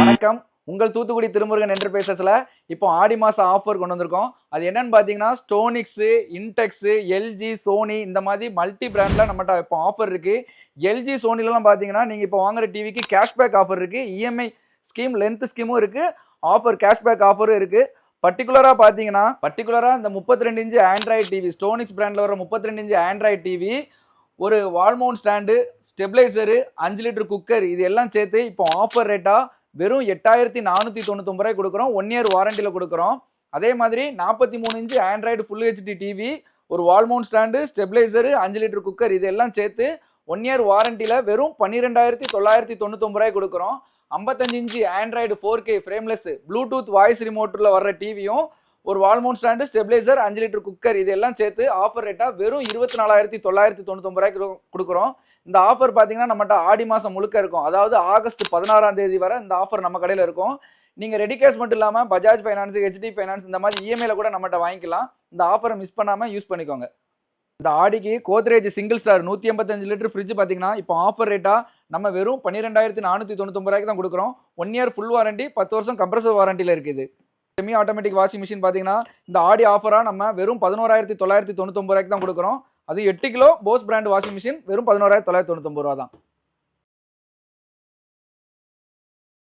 வணக்கம். உங்கள் தூத்துக்குடி திருமுருகன் என்டர்பிரைசஸ்ல இப்போ ஆடி மாச ஆஃபர் கொண்டு வந்திருக்கோம். அது என்னன்னு பார்த்தீங்கன்னா, ஸ்டோனிக்ஸ், இன்டெக்ஸ், எல்ஜி, சோனி இந்த மாதிரி மல்டி பிராண்ட்ல நம்மட்ட இப்போ ஆஃபர் இருக்கு. எல்ஜி, சோனிலலாம் பார்த்தீங்கன்னா, நீங்க இப்போ வாங்குற டிவிக்கு கேஷ்பேக் ஆஃபர் இருக்கு. இஎம்ஐ ஸ்கீம், லென்த் ஸ்கீமும் இருக்கு. ஆஃபர் கேஷ்பேக் ஆஃபரும் இருக்கு. பர்டிகுலரா இந்த 32 இன்ச் ஆண்ட்ராய்டு டிவி, ஸ்டோனிக்ஸ் பிராண்ட்ல வர 32 இன்ச் ஆண்ட்ராய்டு டிவி, ஒரு wall mount stand, stabiliser, 5 litre cooker இது எல்லாம் சேர்த்து இப்போ ஆஃபர் ரேட்டா வெறும் 8499 ரூபாய் கொடுக்குறோம். 1 இயர் வாரண்டியில் கொடுக்குறோம். அதே மாதிரி 43 inch Android full HD TV, ஒரு wall mount stand, stabiliser, 5 litre cooker இது எல்லாம் சேர்த்து 1 இயர் வாரண்டியில் வெறும் 12,999 ரூபாய் கொடுக்குறோம். 55 inch Android 4K frameless Bluetooth voice ரிமோட்டில் வர்ற டிவியும், ஒரு wall mount stand, stabiliser, 5 litre cooker இது எல்லாம் சேர்த்து ஆஃபர் ரேட்டா வெறும் 24,999 ரூபாய்க்கு கொடுக்குறோம். இந்த ஆஃபர் பார்த்தீங்கன்னா நம்மகிட்ட ஆடி மாதம் முழுக்க இருக்கும். அதாவது ஆகஸ்ட் 16ஆம் தேதி வரை இந்த ஆஃபர் நம்ம கடையில் இருக்கும். நீங்கள் ரெடி கேஷ் மட்டும் இல்லாமல் பஜாஜ் ஃபைனான்ஸ், ஹெச்டி ஃபைனான்ஸ் இந்த மாதிரி இஎம்ஐல கூட நம்மகிட்ட வாங்கிக்கலாம். இந்த ஆஃபரை மிஸ் பண்ணாமல் யூஸ் பண்ணிக்கோங்க. இந்த ஆடிக்கு Godrej single star 185 litre fridge பார்த்தீங்கன்னா இப்போ ஆஃபர் ரேட்டாக நம்ம வெறும் 12,499 ரூபாய்க்கு தான் கொடுக்குறோம். 1 இயர் ஃபுல் வாரண்டி, 10 வருஷம் கம்ப்ரஸர் வாரண்டியில் இருக்குது. செமி ஆட்டோமேட்டிக் வாஷிங் மிஷின் பார்த்தீங்கன்னா இந்த ஆடி ஆஃபராக நம்ம வெறும் 11,999 ரூபாய்க்கு தான் கொடுக்குறோம். அது 8 kilo Bosch brand washing machine வெறும் 11,999 ரூபா தான்.